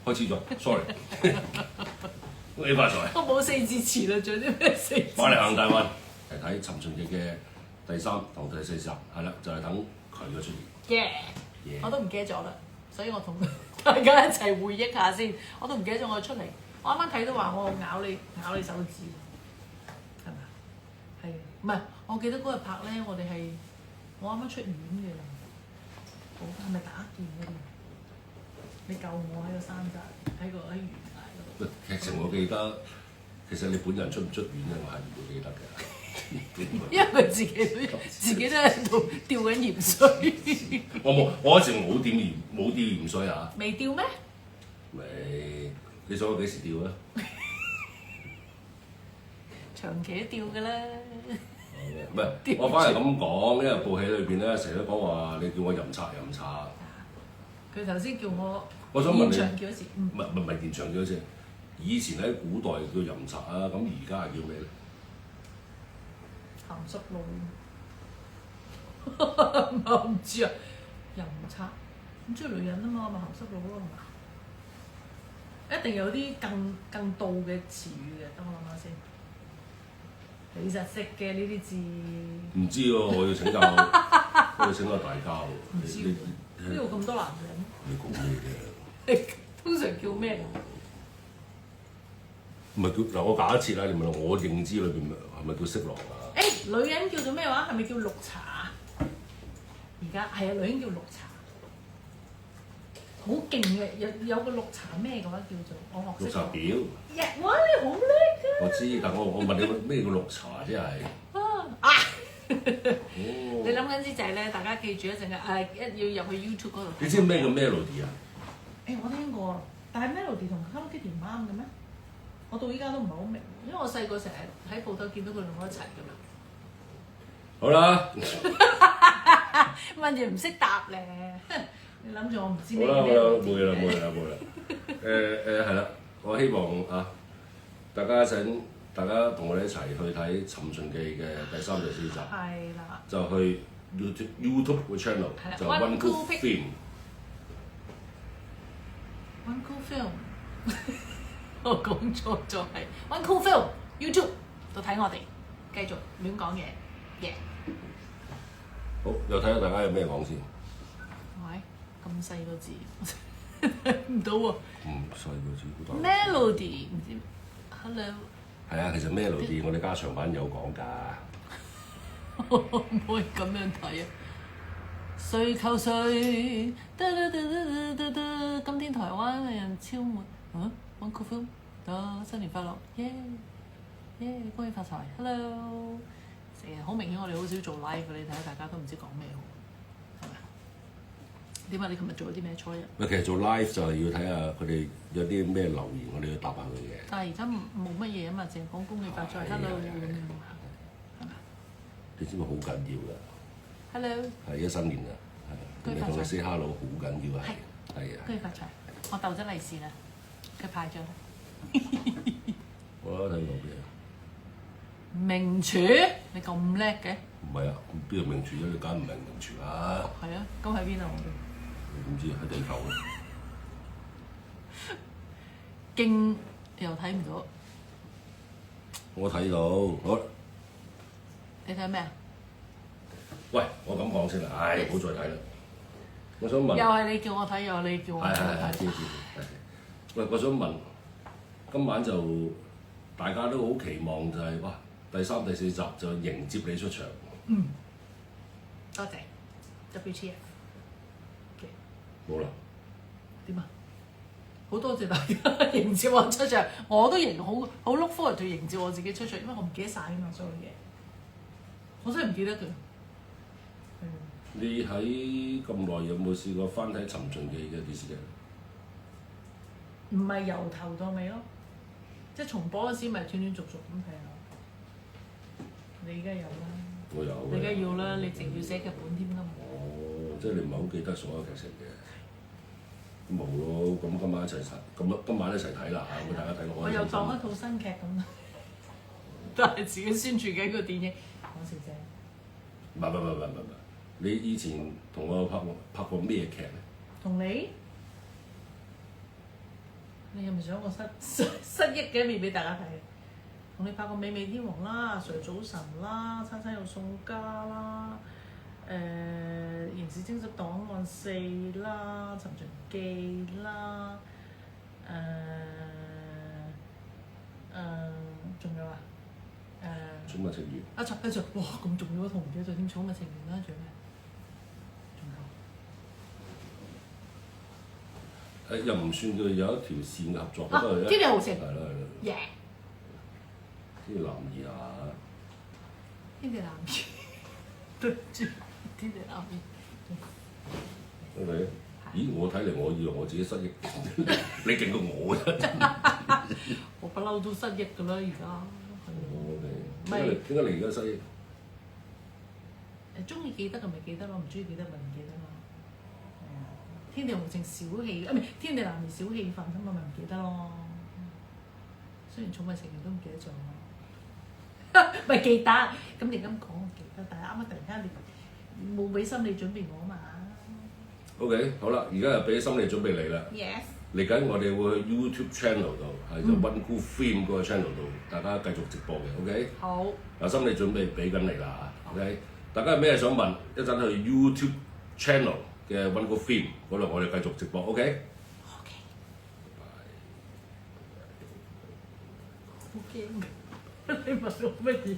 開始咗，sorry。恭喜發財！我冇四字詞啦，仲有啲咩四字？馬嚟行大運，嚟睇《尋秦記》嘅第3同第4集，係啦，就係等佢嘅出現。耶！我都唔記得咗啦，所以我同大家一齊回憶下先。我都唔記得咗我出嚟，我啱啱睇到話我咬你手指，係咪？係，唔係？我記得嗰日拍咧，我啱啱出院嘅啦。好，係咪打劍嗰啲？你救我喺個山寨，喺懸崖嗰度。劇情我記得，其實你本人出唔出院咧，我係唔會記得嘅。因為佢自己都喺度吊緊鹽水。我嗰時冇吊鹽水啊。未吊咩？未，你想我幾時吊啊？長期都吊㗎啦。唔係，我反而咁講，因為部戲裏邊咧，成日都講話你叫我飲茶。佢頭先叫我想問你，現場叫嗰時，唔係現場叫嗰時，以前喺古代叫飲茶啊，咁而家係叫咩咧？鹹濕佬，我唔知啊。淫賊咁中意女人啊嘛，咪鹹濕佬咯，係嘛？一定有啲更道嘅詞語嘅，等我諗下先。你實識嘅呢啲字？唔知喎，我要請教大家喎。唔知喎，邊度咁多男人？你講咩嘅？你通常叫咩？唔係叫嗱，我假設啦，你問我認知裏邊係咪叫色狼啊？女人叫做咩話？係咪叫綠茶？而家係啊，女人叫綠茶，好勁嘅。有個綠茶咩嘅話叫做我學識。綠茶婊。哇！你好叻㗎！我知，但我問你咩叫綠茶啫係？你諗緊啲就係咧，大家記住一陣間一要入去 YouTube 嗰度。你知咩叫 melody 啊？我聽過，但係 melody 同 Hello Kitty 唔啱嘅咩？我到依家都唔係好明，因為我細個成日喺鋪頭見到佢兩個一齊㗎嘛。好啦，問住唔識答咧，你諗住我唔知好咩啦，咩？冇啦。係啦，我希望啊，大家同我哋一齊去睇《尋秦記》嘅第3、第4集。係啦。就去 YouTube 個 channel 就 One Cool Film。One Cool Film， 我講錯咗係 One Cool Film YouTube 度睇我哋，繼續亂講嘢，耶！好，又睇下大家有咩講先。喂，咁細個字睇唔到喎。細個字好大。Melody 唔知 Hello。係啊，其實 Melody 我哋加長版有講㗎。唔可以咁樣睇啊！誰求誰？今天台灣嘅人超滿One Cool Film，新年快樂，耶！恭喜發財 ，Hello！成日好明顯，我哋好少做 live，你睇下大家都唔知講咩好，係咪？點解你琴日做咗啲咩初一？其實做 live 就係要睇下佢哋有啲咩留言，我哋要答下佢嘅。但係而家冇乜嘢啊嘛，淨係講恭喜發財 ，Hello 咁樣，係咪？你知唔知好緊要㗎？ Hello，係一新年啊，係同佢 say hello 好緊要啊，係啊。恭喜發財！我鬥咗利是啦，佢派咗。我睇到嘅。名廚，你咁叻嘅？唔係啊，邊度名廚啫？你梗唔係名廚啦。係啊，咁喺邊啊？我哋唔知喺地球咯。經又睇唔到。我睇到，好。你睇咩啊？喂，我咁講先啦，唔好再睇啦。我想問，又係你叫我睇，又係你叫我睇。知。喂，我想問，今晚就大家都好期望就係哇，第3、第4集就迎接你出場。多謝 WTF。冇啦。點啊？好多謝大家迎接我出場，我都好 look forward to 迎接我自己出場，因為我唔記得晒㗎嘛，所有嘢。我真係唔記得佢。你喺咁耐有冇試過翻睇《尋秦記》嘅電視劇？唔係由頭到尾咯，即係重播嗰時咪斷斷續續咁睇下。你而家有啦。我有。你而家要啦，你淨要寫劇本添㗎嘛。哦，即係你唔係好記得所有劇情嘅。冇咯，咁今晚一齊睇，今晚一齊睇啦嚇，咁大家睇落去。我又當一套新劇咁，都係自己宣傳嘅一個電影。講笑啫。唔係，你以前同我拍過咩劇咧？同你你係咪想我失憶嘅一面俾大家睇？同你拍過《美味天王》啦，《Sir 早晨》啦，《餐餐有餸家》啦，《刑事偵緝檔案4》啦，《尋秦記》啦，仲有啊？寵物情緣。哇咁重要啊，同唔記得咗添，寵物情緣啦，仲有咩？又唔算佢有一條線嘅合作，不過《天地豪情》係啦，耶！天地男兒啊，天地男兒，對住天地男兒。 OK， 咦？我睇嚟，我以為我自己失憶，你勁過我啊！我不嬲都失憶㗎啦，而家。OK，點解你而家失憶？中意記得就咪記得咯，唔中意記得咪唔記得咯。天地豪情小氣，唔係天地男兒小氣氛咁，我咪唔記得咯。雖然寵物情緣都唔記得咗，咪記得。咁你咁講記得，但係啱啱突然間你冇俾心理準備我嘛。OK， 好啦，而家又俾心理準備你啦。Yes。嚟緊我哋會去 YouTube channel 度，係就 One Cool Film 嗰個 channel 度，大家繼續直播嘅，OK？好。有心理準備俾緊你啦嚇，OK？大家有咩想問，一陣去 YouTube channel 嘅 One Cool Film 嗰度，我哋繼續直播，OK？ OK。好驚，你問我乜嘢？